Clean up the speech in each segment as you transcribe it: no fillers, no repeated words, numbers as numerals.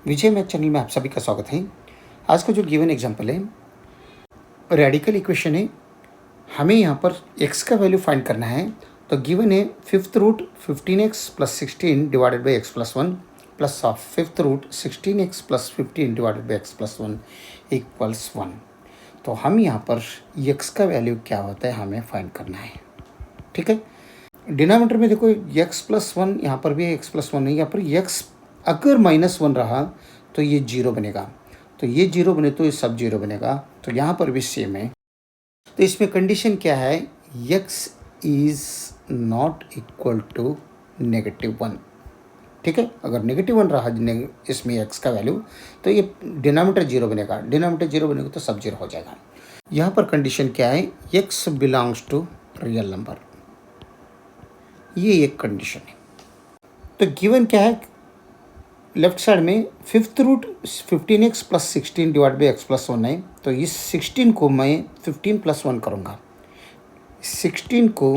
विजय math channel में आप सभी का स्वागत है। आज का जो गिवन एग्जांपल है, रेडिकल इक्वेशन है। हमें यहाँ पर x का वैल्यू फाइंड करना है। तो गिवन है fifth root 15x plus 16 divided by x plus 1 plus of fifth root 16x plus 15 divided by x plus 1 equals 1। तो हम यहाँ पर x का वैल्यू क्या होता है हमें फाइंड करना है। ठीक है, डिनोमिनेटर में देखो x प्लस 1, यहाँ पर भी x प्लस 1 है। यहाँ पर x अगर -1 रहा तो ये 0 बनेगा, तो ये 0 बने तो ये सब 0 बनेगा। तो यहाँ पर भी सेम है। तो इसमें कंडीशन क्या है, x is not equal to -1। ठीक है, अगर -1 रहा इसमें x का वैल्यू तो ये डिनोमिनेटर 0 बनेगा, डिनोमिनेटर 0 बनेगा तो सब 0 हो जाएगा। यहाँ पर कंडीशन क्या है, x belongs to real number, ये एक कंडीशन है। तो गिवन क्या है, लेफ्ट साइड में fifth root 15x plus 16 divide by x plus 1 है। तो इस 16 को मैं 15 प्लस 1 करूँगा, 16 को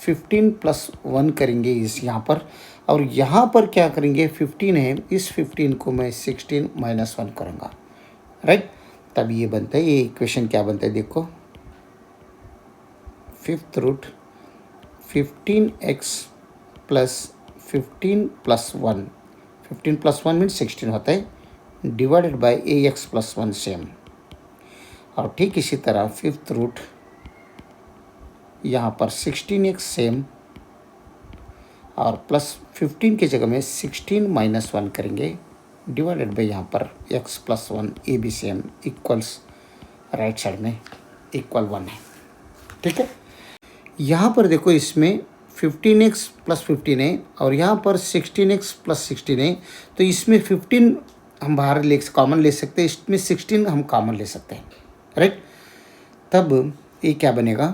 15 प्लस 1 करेंगे इस यहाँ पर, और यहाँ पर क्या करेंगे 15 है, इस 15 को मैं 16 माइनस 1 करूँगा। राइट, तब ये बनता है, ये इक्वेशन क्या बनता है देखो, fifth root 15x plus 15 plus 1, 15 plus 1 means 16 होता है, divided by ax plus 1 same. और ठीक इसी तरह फिफ्थ रूट यहाँ पर 16x सेम, और प्लस 15 की जगह में 16 माइनस 1 करेंगे, डिवाइडेड बाई यहाँ पर x प्लस 1 ए भी सेम, इक्वल्स राइट साइड में इक्वल 1 है। ठीक है, यहाँ पर देखो इसमें 15x प्लस 15 है और यहाँ पर 16x प्लस 16 है। तो इसमें 15 हम बाहर कॉमन ले सकते हैं, इसमें 16 हम कॉमन ले सकते हैं। राइट, तब ये क्या बनेगा,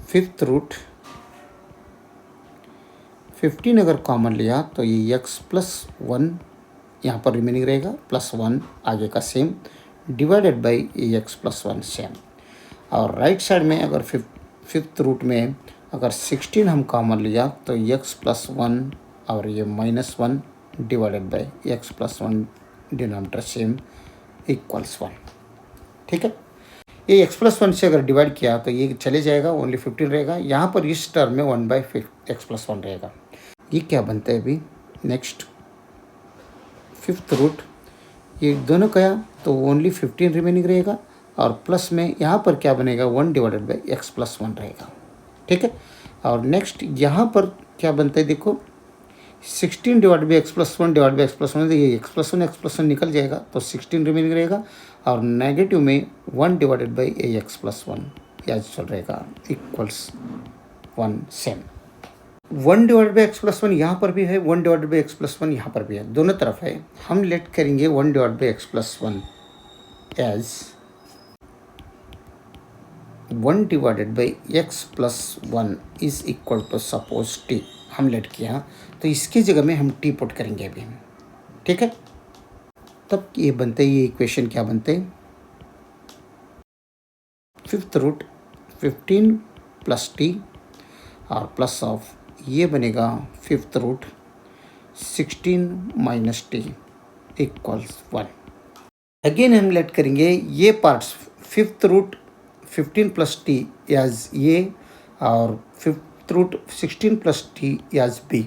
फिफ्थ रूट 15 अगर कॉमन लिया तो ये x प्लस 1 यहाँ पर रिमेनिंग रहेगा, प्लस 1 आगे का same, divided by x plus 1 same. और राइट साइड में अगर फिफ्थ रूट में अगर 16 हम कॉमन लिया तो x प्लस 1 और ये minus 1 divided by x plus 1 denominator same equals 1। ठीक है, ये x प्लस 1 से अगर डिवाइड किया तो ये चले जाएगा, ओनली 15 रहेगा। यहाँ पर इस टर्म में 1 बाई x प्लस 1 रहेगा। ये क्या बनता है अभी नेक्स्ट, फिफ्थ रूट ये दोनों गया तो ओनली 15 रिमेनिंग रहेगा, और प्लस में यहाँ पर क्या बनेगा 1 डिवाइडेड बाई x प्लस 1 रहेगा। ठीक है, और नेक्स्ट यहाँ पर क्या बनता है देखो, 16 divide by x plus 1 divide by x plus 1, ये x प्लस 1 निकल जाएगा तो 16 रिमेनिंग रहेगा, और नेगेटिव में 1 डिवाइडेड बाई x प्लस 1 या चल रहेगा, equals 1 same. 1 divide by x plus 1 यहाँ पर भी है, 1 डिवाइड बाई x प्लस 1 यहाँ पर भी है, दोनों तरफ है। हम लेट करेंगे 1 divide by x plus 1 as 1 divided by x plus 1 is equal to suppose t। हम लेट किया तो इसकी जगह में हम t पुट करेंगे अभी। ठीक है, तब ये बनते, ये इक्वेशन क्या बनते, फिफ्थ रूट 15 प्लस t और प्लस ऑफ ये बनेगा fifth root 16 minus t equals 1। Again हम लेट करेंगे ये parts, fifth root 15 plus t as a, और fifth root 16 plus t as b,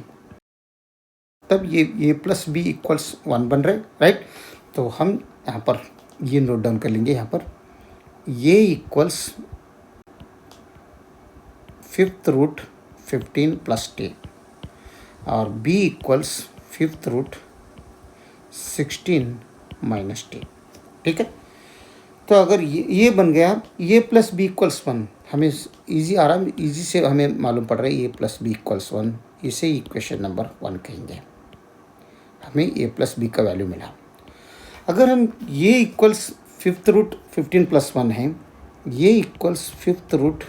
तब ये प्लस बी इक्वल्स 1 बन रहे। राइट, तो हम यहाँ पर ये नोट डाउन कर लेंगे, यहाँ पर ये equals fifth root 15 plus t और b equals fifth root 16 minus t. ठीक है, तो अगर ये बन गया, ये प्लस बी इक्वल्स 1, हमें इजी से हमें मालूम पड़ रहा है ये प्लस बी इक्वल्स 1, इसे इक्वेशन नंबर 1 कहेंगे। हमें ए प्लस बी का वैल्यू मिला। अगर हम ये इक्वल्स फिफ्थ रूट 15 प्लस 1 है, ये equals fifth root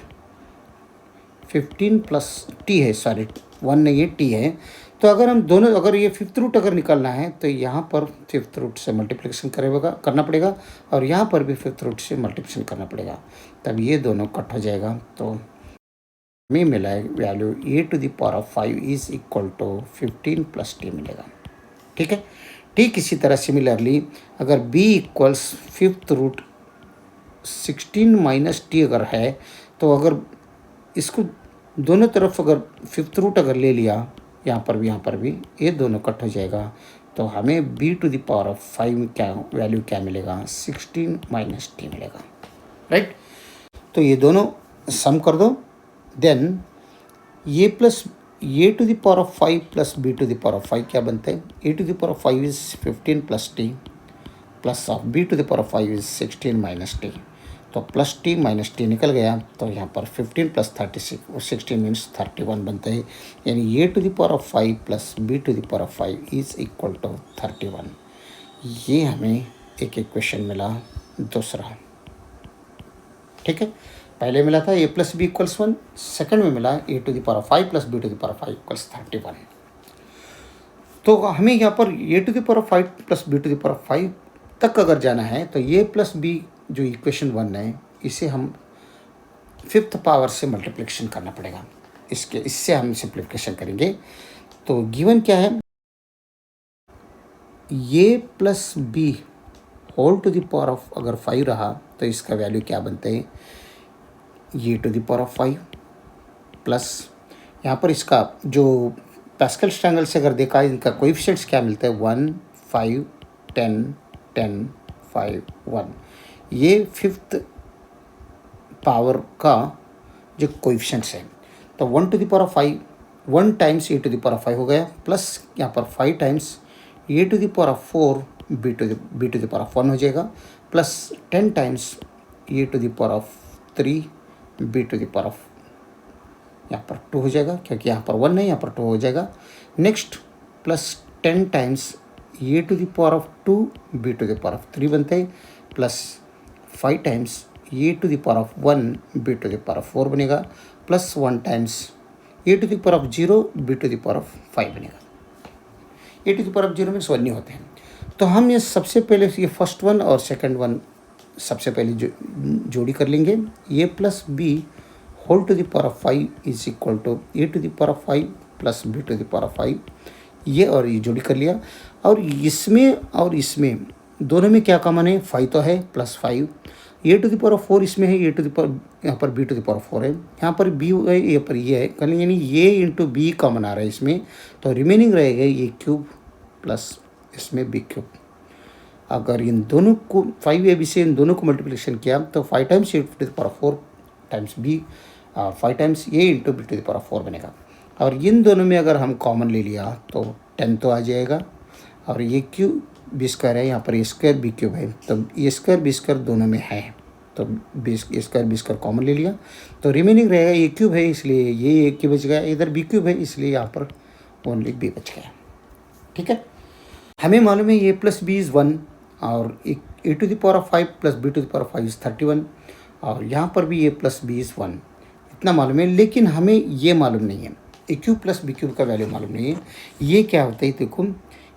15 plus t है, सॉरी 1 नहीं है टी है। तो अगर हम दोनों, अगर ये फिफ्थ रूट अगर निकालना है तो यहाँ पर फिफ्थ रूट से मल्टीप्लिकेशन करना पड़ेगा, और यहाँ पर भी फिफ्थ रूट से मल्टीप्लिकेशन करना पड़ेगा, तब ये दोनों कट हो जाएगा। तो हमें मिला है value a to the power of 5 is equal to 15 plus t मिलेगा। ठीक है, ठीक इसी तरह सिमिलरली अगर b equals fifth root 16 minus t अगर है, तो अगर इसको दोनों तरफ अगर फिफ्थ रूट अगर ले लिया, यहाँ पर भी ये दोनों कट हो जाएगा, तो हमें b to the power of 5 क्या वैल्यू क्या मिलेगा, 16 माइनस टी मिलेगा, राइट। तो ये दोनों सम कर दो, देन ये plus a to the power of 5 plus b to the power of 5 क्या बनते हैं, a to the power of 5 is 15 plus t plus of b to the power of 5 is 16 minus t. तो plus t minus t निकल गया, तो यहाँ पर 15 plus 36 और 16 मीन्स 31 बनता है, यानी a to the power of 5 plus b to the power of 5 is equal to 31। ये हमें एक इक्वेशन मिला दूसरा, ठीक है। पहले मिला था a plus b equals 1, second में मिला a to the power of 5 plus b to the power of 5 equals 31। तो हमें यहाँ पर a to the power of 5 plus b to the power of 5 तक अगर जाना है, तो ए प्लस बी जो इक्वेशन 1 है, इसे हम फिफ्थ पावर से मल्टीप्लिकेशन करना पड़ेगा, इससे हम सिंप्लीफिकेशन करेंगे। तो गिवन क्या है, a plus b whole to the power of अगर 5 रहा, तो इसका वैल्यू क्या बनता है, a to the power of 5 plus यहाँ पर इसका जो पैस्कल ट्रायंगल से अगर देखा, इनका कोएफिशिएंट्स क्या मिलता है, 1 5 10 10 5 1। ये फिफ्थ पावर का जो कोएफिशिएंट्स है, तो 1 to the power of 5 1 times a to the power of 5 हो गया, प्लस यहाँ पर 5 times a to the power of 4 b to the power of 1 हो जाएगा, plus 10 times a to the power of 3 b to the power of यहाँ पर 2 हो जाएगा, क्योंकि यहाँ पर 1 है, यहाँ पर 2 हो जाएगा। Next plus 10 times a to the power of 2 b to the power of 3 बनते हैं, plus 5 times a to the power of 1 b to the power of 4 बनेगा, plus 1 times a to the power of 0 b to the power of 5 बनेगा। A to the power of 0 means 1 नहीं होते हैं। तो हम ये सबसे पहले ये फर्स्ट वन और सेकंड वन सबसे पहले जोड़ी कर लेंगे, a plus b whole to the power of 5 is equal to a to the power of 5 plus b to the power of 5, ये और ये जोड़ी कर लिया। और इसमें दोनों में क्या कॉमन है, 5 तो है, plus 5 a to the power of 4 इसमें है, ए टू द पावर यहाँ पर b to the power of 4 है, यहाँ पर बी है, यहाँ पर ये है, कल यानी ये इंटू बी कॉमन आ रहा है इसमें, तो रिमेनिंग रहेगा ये क्यूब प्लस इसमें बी क्यूब। अगर इन दोनों को 5ab से इन दोनों को मल्टीप्लिकेशन किया, तो 5 times a to the power of 4 times b 5 times a into b to the power of 4 बनेगा। और इन दोनों में अगर हम कॉमन ले लिया तो 10 तो आ जाएगा, और ये क्यूब बी स्क्वायर है, यहाँ पर ए स्क्वायर बी क्यूब है, तो ए स्क्वायर बी स्क्वायर दोनों में है, तो ए स्क्वायर कॉमन ले लिया, तो रिमेनिंग रहेगा ए क्यूब है, इसलिए ये ए क्यूब बच गया, इधर बी क्यूब है, इसलिए यहाँ पर ओनली बी बच गया, ठीक है। हमें मालूम है ए प्लस बी इज़ 1 और a to the power of 5 plus b to the power of 5 is 31, और यहाँ पर भी ए प्लस बी इज़ 1, इतना मालूम है। लेकिन हमें ये मालूम नहीं है, a cube plus b cube का वैल्यू मालूम नहीं है। ये क्या होता है, देखो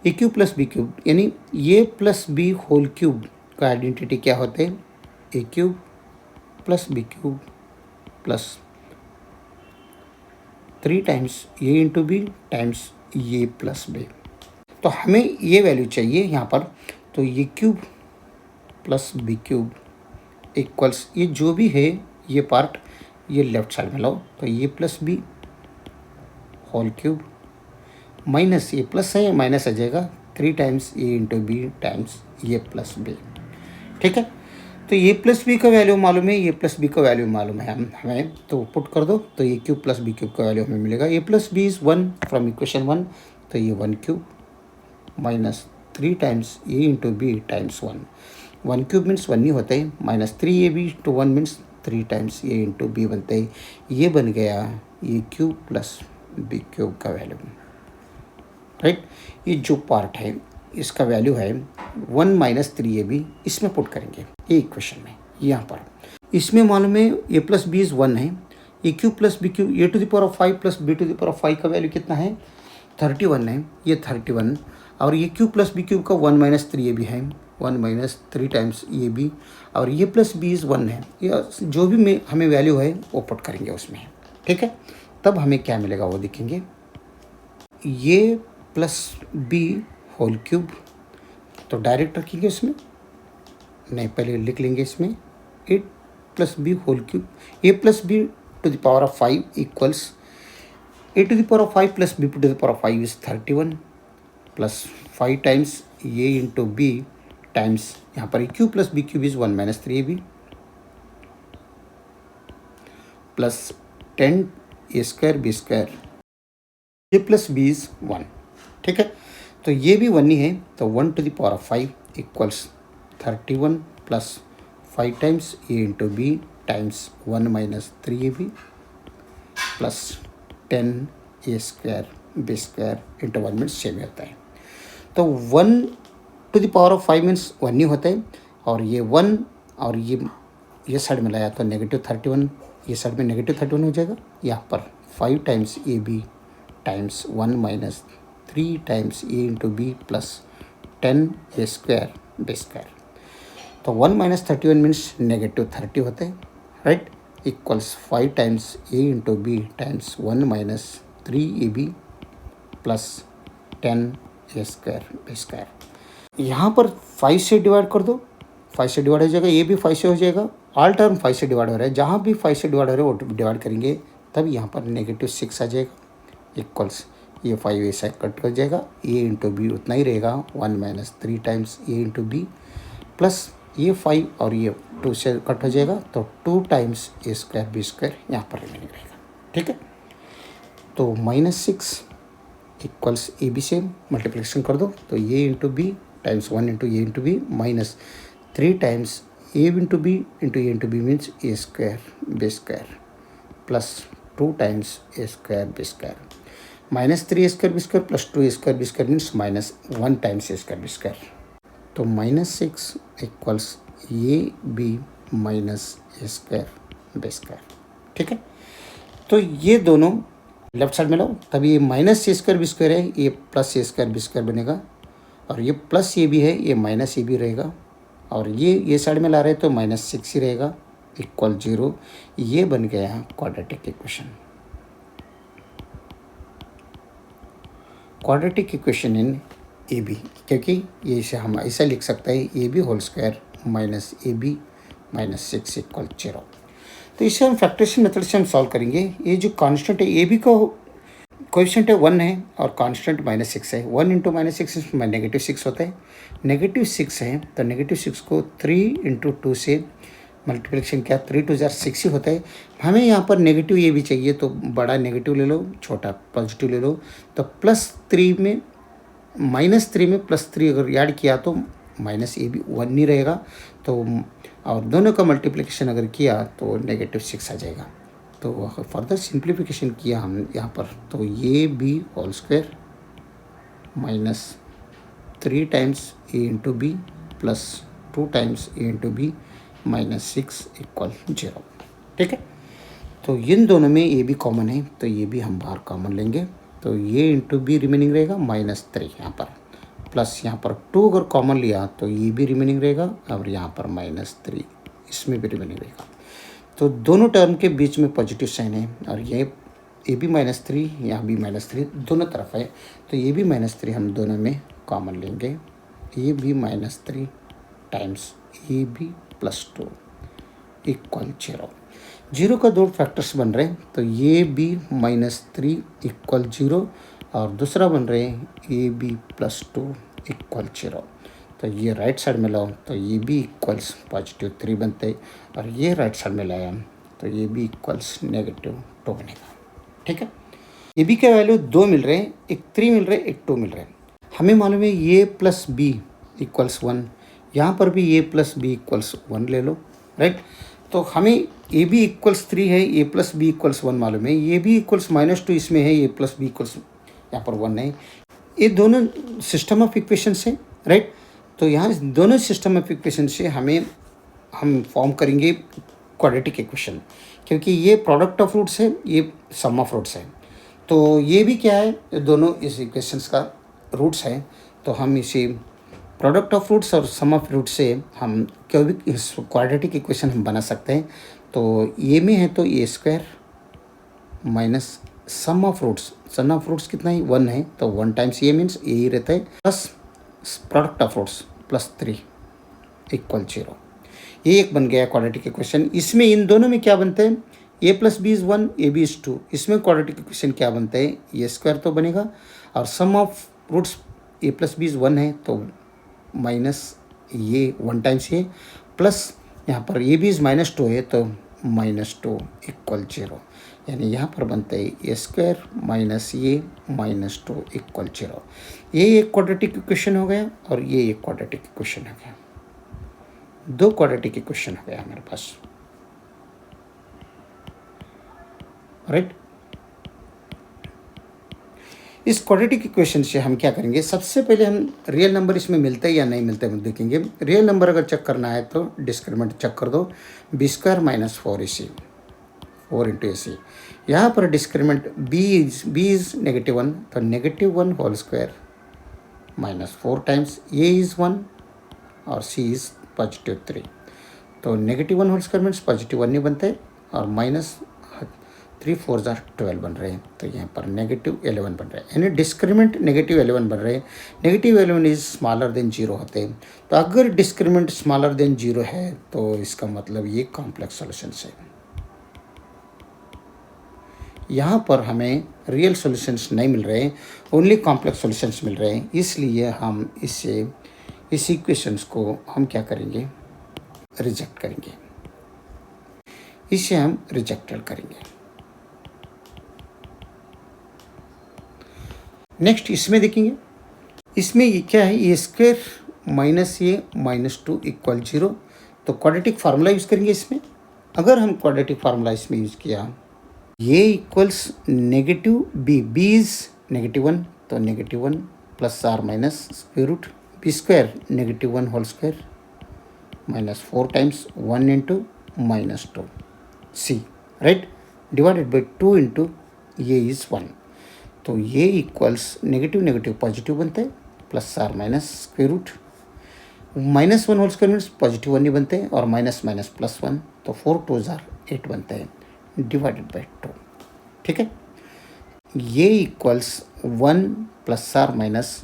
a cube plus b cube यानी a plus b whole cube का आइडेंटिटी क्या होता है, a cube plus b cube plus 3 times a into b times a plus b. तो हमें ये वैल्यू चाहिए यहाँ पर, तो ये cube plus b cube equals ये जो भी है ये पार्ट ये लेफ्ट साइड में लाओ, तो ये plus b whole cube minus ये प्लस है माइनस आ जाएगा 3 times a into b times a plus b, ठीक है। तो ए प्लस बी का वैल्यू मालूम है, ए प्लस बी का वैल्यू मालूम है हमें, तो पुट कर दो, तो ये क्यूब प्लस बी क्यूब का वैल्यू हमें मिलेगा। A plus b is 1 from equation 1, तो ये 1 cube minus 3 times a into b times 1 cube means 1 नहीं होता है, minus 3ab to 1 means 3 times a into b बनता है। ये बन गया a cube plus b cube का वैल्यू, राइट। ये जो पार्ट है इसका वैल्यू है 1 माइनस 3ab, इसमें पुट करेंगे ये इक्वेशन में, यहाँ पर इसमें मालूम है ए प्लस बी इज़ 1 है, a cube plus b cube a to the power of 5 plus b to the power of 5 का वैल्यू कितना है 31 है, ये 31, और ये क्यूब प्लस बी क्यूब का 1 माइनस 3ab है, 1 माइनस 3 टाइम्स ए बी, और ये प्लस बी इज़ 1 है, ये जो भी में हमें वैल्यू है वो पुट करेंगे उसमें, ठीक है। तब हमें क्या मिलेगा वो देखेंगे, ये प्लस बी होल क्यूब तो डायरेक्ट रखेंगे इसमें, नहीं पहले लिख लेंगे इसमें 8 + b whole cube, a + b to the power of 5 equals a to the power of 5 plus b to the power of 5 is 31 plus 5 times a into b times यहाँ पर q plus b cube is 1 minus 3ab plus 10 a square b square a plus b is 1। ठीक है, तो ये भी 1 ही है, तो 1 to the power of 5 equals 31 plus 5 times a into b times 1 minus 3ab plus 10 a square b square into 1 means 6 होता है। तो 1 to the power of 5 means 1 ही होता है, और ये 1 और ये साइड में लाया तो -31, ये साइड में -31 हो जाएगा। यहाँ पर 5 times a b times 1 minus 3 times a into b plus 10 a square b square। तो 1 minus 31 मीन्स -30 होता है, right, equals 5 times a into b times 1 minus 3ab plus 10 a square b square। यहाँ पर 5 से डिवाइड कर दो, 5 से divide हो जाएगा, ये भी 5 से हो जाएगा, ऑल टर्म 5 से डिवाइड हो रहा है, जहाँ भी 5 से डिवाइड हो रहा है वो डिवाइड करेंगे, तब यहाँ पर -6 आ जाएगा, इक्वल्स ये 5 ऐसा कट कर जाएगा, a इंटू बी उतना ही रहेगा, 1 minus 3 times a into b plus ये 5 और ये 2 से कट हो जाएगा, तो 2 times a square b square यहाँ पर रिमेनिंग रहेगा। ठीक है, तो -6 इक्वल्स ए बी से मल्टीप्लिकेशन कर दो, तो a into b times 1 into a into b minus 3 times a into b into a into b means a square b square plus 2 times a square b square minus 3 a square b square plus 2 a square b square means -1 times a square b square। तो -6 equals a b minus a square b square. ठीक है, तो ये दोनों left side में लो, तभी ये minus a square b square है, ये प्लस ए स्क्वायर बी स्क्वायर बनेगा, और ये प्लस ए बी है, ये माइनस ए बी रहेगा, और ये साइड में ला रहे हैं तो -6 ही रहेगा, इक्वल 0। ये बन गया quadratic equation, quadratic equation in a b, क्योंकि ये इसे हम ऐसा लिख सकते हैं a b whole square minus a b minus 6 equal 0। तो इसे हम फैक्टरेशन मेथड से हम सॉल्व करेंगे। ये जो कांस्टेंट है ए बी का कोएफिशिएंट है 1 है और कांस्टेंट -6 है, 1 इंटू -6 इसमें -6 होता है, -6 है तो -6 को 3 इंटू 2 से मल्टीप्लिकेशन किया, 3 2 6 ही होता है। हमें यहाँ पर नेगेटिव ये भी चाहिए तो बड़ा नेगेटिव ले लो, छोटा पॉजिटिव ले लो, तो +3 में -3 में +3 अगर ऐड किया तो माइनस ए भी 1 नहीं रहेगा, तो और दोनों का मल्टीप्लिकेशन अगर किया तो -6 आ जाएगा। तो फर्दर सिंप्लीफिकेशन किया हम यहाँ पर, तो ये b whole square minus 3 times a into b plus 2 times a into b minus 6 equal 0। ठीक है, तो इन दोनों में ए भी कॉमन है, तो ये भी हम बाहर कॉमन लेंगे, तो ये इंटू बी रिमेनिंग रहेगा -3 यहाँ पर, प्लस यहाँ पर 2 अगर कॉमन लिया तो ये भी रिमेनिंग रहेगा, और यहाँ पर -3 इसमें भी रिमेनिंग रहेगा। तो दोनों टर्म के बीच में पॉजिटिव साइन है, और ये भी -3 यहाँ भी -3 दोनों तरफ है, तो ये भी -3 हम दोनों में कॉमन लेंगे, ये भी -3 times a b plus 2 equal 0 का 2 फैक्टर्स बन रहे हैं, तो ये भी -3 इक्वल 0 और दूसरा बन रहे हैं ए बी प्लस 2 इक्वल 0। तो ये राइट साइड में लाओ तो ये भी इक्वल्स +3 बनते हैं, और ये राइट साइड में लाया तो ये भी इक्वल्स -2 बनेगा। ठीक है, ए बी के वैल्यू 2 मिल रहे हैं, एक 3 मिल रहे हैं, एक 2 मिल रहे हैं। हमें मालूम है ए प्लस बी इक्वल्स 1, यहाँ पर भी ए प्लस बी इक्वल्स 1 ले लो, राइट। तो हमें ए बी इक्वल्स 3 है, ए प्लस बी इक्वल्स 1 मालूम है, ये भी इक्वल्स -2 इसमें है, ए प्लस बी इक्वल्स यहाँ पर 1 है। ये दोनों सिस्टम ऑफ इक्वेशंस हैं, राइट। तो यहाँ दोनों सिस्टम ऑफ इक्वेशन से हम फॉर्म करेंगे क्वाड्रेटिक इक्वेशन, क्योंकि ये प्रोडक्ट ऑफ रूट्स है, ये सम ऑफ रूट्स है, तो ये भी क्या है, दोनों इस इक्वेशंस का रूट्स है, तो हम इसे प्रोडक्ट ऑफ रूट्स और सम ऑफ रूट्स से हम कोई भी क्वाड्रेटिक इक्वेशन हम बना सकते हैं। तो ये में है तो a square minus sum of roots कितना है 1 है, तो 1 टाइम्स ए मीन्स ए ही रहता है, plus product of roots plus 3 equal 0। ये एक बन गया क्वाड्रेटिक इक्वेशन। इसमें इन दोनों में क्या बनता है, a plus b is 1, a b is 2। इसमें क्वाड्रेटिक इक्वेशन क्या बनता है, ए स्क्वायर तो बनेगा, और sum of roots a plus b is 1 है तो माइनस ये 1 टाइम्स ये, प्लस यहाँ पर ए बी इज़ माइनस 2 है तो माइनस 2 इक्वल 0। यानी यहाँ पर बनता है ए स्क्वायर माइनस ये माइनस 2 इक्वल 0। ये एक क्वाड्रेटिक इक्वेशन हो गया और ये एक क्वाड्रेटिक इक्वेशन हो गया। दो क्वाड्रेटिक इक्वेशन हो गया हमारे पास, राइट। इस क्वाड्रेटिक इक्वेशन से हम क्या करेंगे, सबसे पहले हम रियल नंबर इसमें मिलता है या नहीं मिलता है देखेंगे। रियल नंबर अगर चेक करना है तो डिस्क्रिमिनेंट चेक कर दो, b square minus 4ac 4 into a c. यहाँ पर डिस्क्रिमिनेंट बी इज -1 तो -1 whole square minus 4 times a is 1 और सी इज़ +3। तो -1 होल स्क्वायर मीन्स +1 नहीं बनता है, और माइनस 3 4 12 बन रहे हैं, तो यहाँ पर -11 बन रहे हैं। यानी डिस्क्रिमिनेंट -11 बन रहे हैं। -11 इज स्मॉलर देन 0 होते हैं। तो अगर डिस्क्रिमिनेंट स्मॉलर देन 0 है तो इसका मतलब ये कॉम्प्लेक्स सॉल्यूशंस है। यहाँ पर हमें रियल सॉल्यूशंस नहीं मिल रहे हैं, ओनली कॉम्प्लेक्स सॉल्यूशंस मिल रहे हैं। इसलिए हम इस इक्वेशंस को हम क्या करेंगे, रिजेक्ट करेंगे। इसे हम रिजेक्टेड करेंगे। नेक्स्ट इसमें देखेंगे, इसमें ये क्या है, ए स्क्वायर माइनस ए माइनस 2 इक्वल 0। तो क्वाड्रेटिक फार्मूला यूज़ करेंगे इसमें। अगर हम क्वाड्रेटिक फार्मूला इसमें यूज़ किया, a equals negative b is -1 तो -1 plus or minus square root b square -1 whole square minus 4 times 1 into minus 2 c, right, divided by 2 into a is 1। तो ये equals negative negative positive बनते हैं, plus or minus square root -1 whole square means +1 नहीं बनते, और minus minus +1 तो 4 2 8 बनते हैं, डिवाइडेड बाई 2। ठीक है, ये equals 1 plus or minus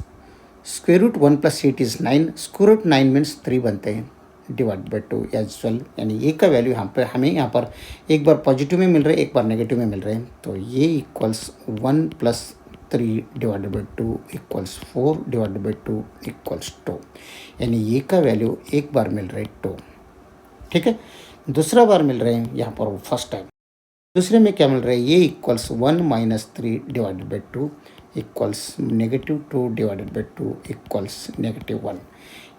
square root 1 + 8 is 9, square root 9 means 3 बनते हैं, डिवाइड बाई 2 एज वेल। यानी ये का वैल्यू यहाँ पर हमें यहाँ पर एक बार पॉजिटिव में मिल रहा है, एक बार नेगेटिव में मिल रहे हैं। तो ये equals 1 + 3 divided by 2 equals 4 divided by 2 equals 2। यानी ये का वैल्यू एक बार मिल रहा है 2। ठीक है, दूसरा बार मिल रहे हैं यहाँ पर फर्स्ट टाइम। दूसरे में क्या मिल रहा है, ये equals 1 - 3 divided by 2 equals -2 divided by 2 equals -1।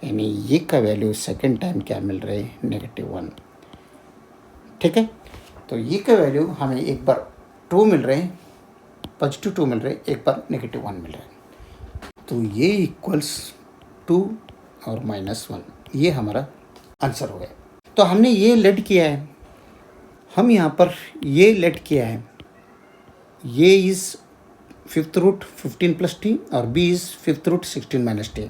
यानी ये का वैल्यू सेकेंड टाइम क्या मिल रहा है, -1। ठीक है, तो ये का वैल्यू हमें एक बार 2 मिल रहे हैं, पॉजिटिव 2 मिल रहे हैं, एक बार -1 मिल रहा है। तो ये इक्वल्स 2 और -1, ये हमारा आंसर हो गया। तो हमने ये लेट किया है, हम यहाँ पर ये लेट किया है, ये इज़ 5th रूट 15 + t और b is 5th root 16 - t।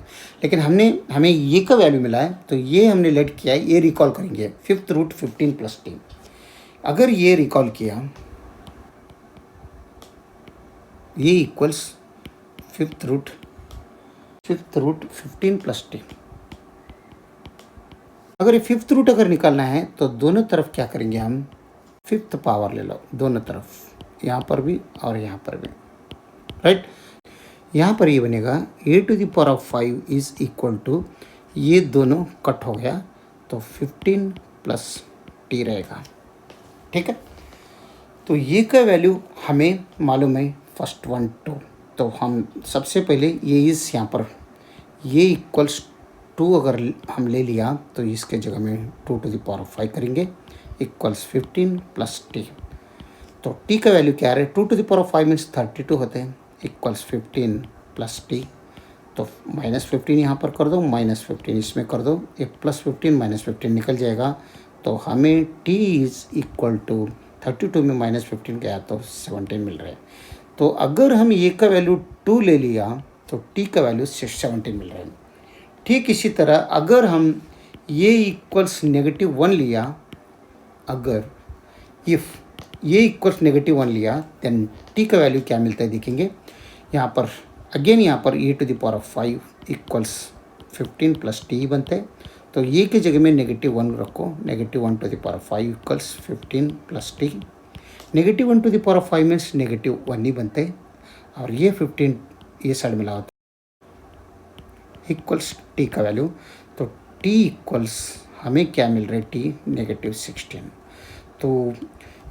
लेकिन हमें ये का वैल्यू मिला है, तो ये हमने लेट किया है, ये रिकॉल करेंगे 5th रूट 15 + t। अगर ये रिकॉल किया, ये इक्वल्स 5th रूट 15 + t। अगर ये 5th रूट अगर निकालना है तो दोनों तरफ क्या करेंगे, हम 5th पावर ले लो दोनों तरफ, यहाँ पर भी और यहाँ पर भी, राइट। यहाँ पर ये बनेगा a⁵ इज़ इक्वल टू, ये दोनों कट हो गया तो 15 + t रहेगा। ठीक है, तो ये का वैल्यू हमें मालूम है, फर्स्ट 1 2। तो हम सबसे पहले ये इस यहाँ पर ये इक्वल्स 2 अगर हम ले लिया तो इसके जगह में 2⁵ करेंगे इक्वल्स 15 + t। तो t का वैल्यू क्या आ रहा है, 2⁵ मीन्स 32 होते हैं, इक्वल्स 15 + t। तो -15 यहाँ पर कर दो, -15 इसमें कर दो, एक +15 -15 निकल जाएगा। तो हमें t इज़ इक्वल टू 32 में -15 गया तो 17 मिल रहा है। तो अगर हम ये का वैल्यू 2 ले लिया तो t का वैल्यू 17 मिल रहा है। ठीक इसी तरह अगर हम ये इक्वल्स -1 लिया, अगर इफ़ ये इक्वल्स -1 लिया देन t का वैल्यू क्या मिलता है देखेंगे। यहाँ पर अगेन यहाँ पर a⁵ इक्वल्स 15 प्लस टी बनते हैं। तो ये की जगह में -1 रखो, -1⁵ इक्वल्स 15 प्लस टी। -1⁵ मीन्स -1 ही बनते हैं, और ये 15 ये साइड में लाओ इक्वल्स टी का वैल्यू। तो टी इक्वल्स हमें क्या मिल रहा है, टी -16। तो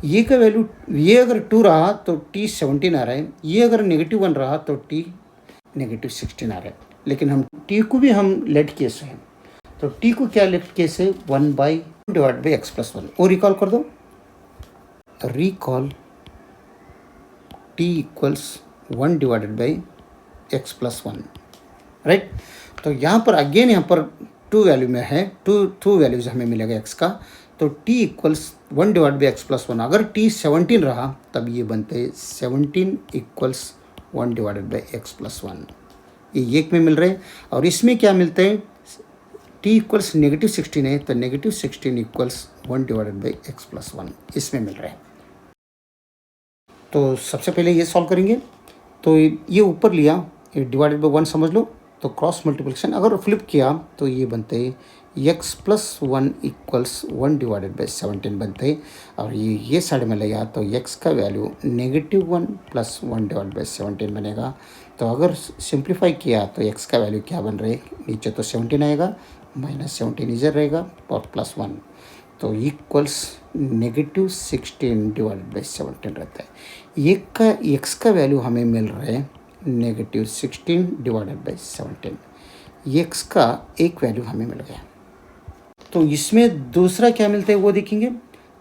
ये का वैल्यू, ये अगर 2 रहा तो टी 17 आ रहा है, ये अगर -1 रहा तो टी -16 आ रहा है। लेकिन हम टी को भी हम लेट केस है, तो टी को क्या लेट केस है, 1/x+1। वो रिकॉल कर दो, recall T equals 1/x+1, right. तो यहाँ पर अगेन यहाँ पर 2 वैल्यू में है, टू वैल्यूज हमें मिलेगा x का। तो t इक्वल्स 1/x+1। अगर t 17 रहा तब ये बनते 17 इक्वल्स 1/x+1। ये एक में मिल रहे हैं, और इसमें क्या मिलते हैं, t इक्वल्स -16 है, तो -16 इक्वल्स 1/x+1 इसमें मिल रहे हैं। तो सबसे पहले ये सॉल्व करेंगे। तो ये ऊपर लिया, ये /1 समझ लो, तो क्रॉस मल्टीप्लिकेशन अगर फ्लिप किया तो ये बनते x+1 इक्वल्स 1/17 बनते। और ये साइड में लिया तो x का वैल्यू -1 + 1/17 बनेगा। तो अगर सिंप्लीफाई किया तो x का वैल्यू क्या बन रहा है, नीचे तो 17 आएगा, -17 इधर रहेगा और +1, तो इक्वल्स -16/17 रहता है। एक का x का वैल्यू हमें मिल रहा है -16/17। x का एक वैल्यू हमें मिल गया। तो इसमें दूसरा क्या मिलता है वो देखेंगे।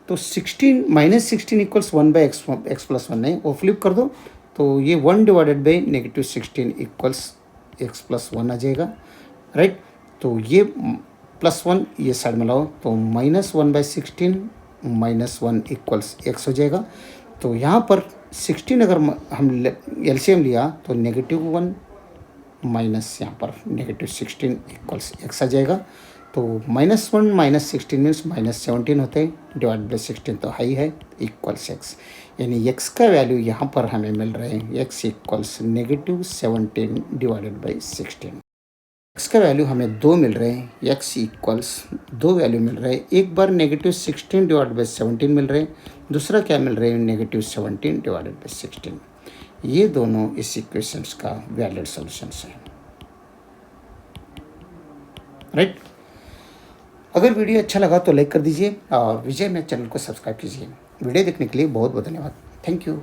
तो -16 इक्वल्स 1/x+1 है, वो फ्लिप कर दो, तो ये 1/-16 इक्वल्स x+1 आ जाएगा, राइट। तो ये +1 ये साइड में लाओ, तो -1/16 -1 इक्वल्स x हो जाएगा। तो यहाँ पर 16 अगर हम एलसीएम लिया तो -1 माइनस यहाँ पर -16 इक्वल्स x आ जाएगा। तो -1 -16 मीन्स -17 होते हैं, /16 तो हाई है, इक्वल्स x। यानी x का वैल्यू यहाँ पर हमें मिल रहे हैं, x इक्वल्स -17/16। x का वैल्यू हमें 2 मिल रहे हैं, x इक्वल्स 2 वैल्यू मिल रहे हैं। एक बार -16/17 मिल रहे हैं, दूसरा क्या मिल रहे हैं, -17/16। ये दोनों इस इक्वेशंस का वैलिड सॉल्यूशंस हैं, राइट। अगर वीडियो अच्छा लगा तो लाइक कर दीजिए, और विजय मैथ चैनल को सब्सक्राइब कीजिए। वीडियो देखने के लिए बहुत बहुत धन्यवाद। Thank you.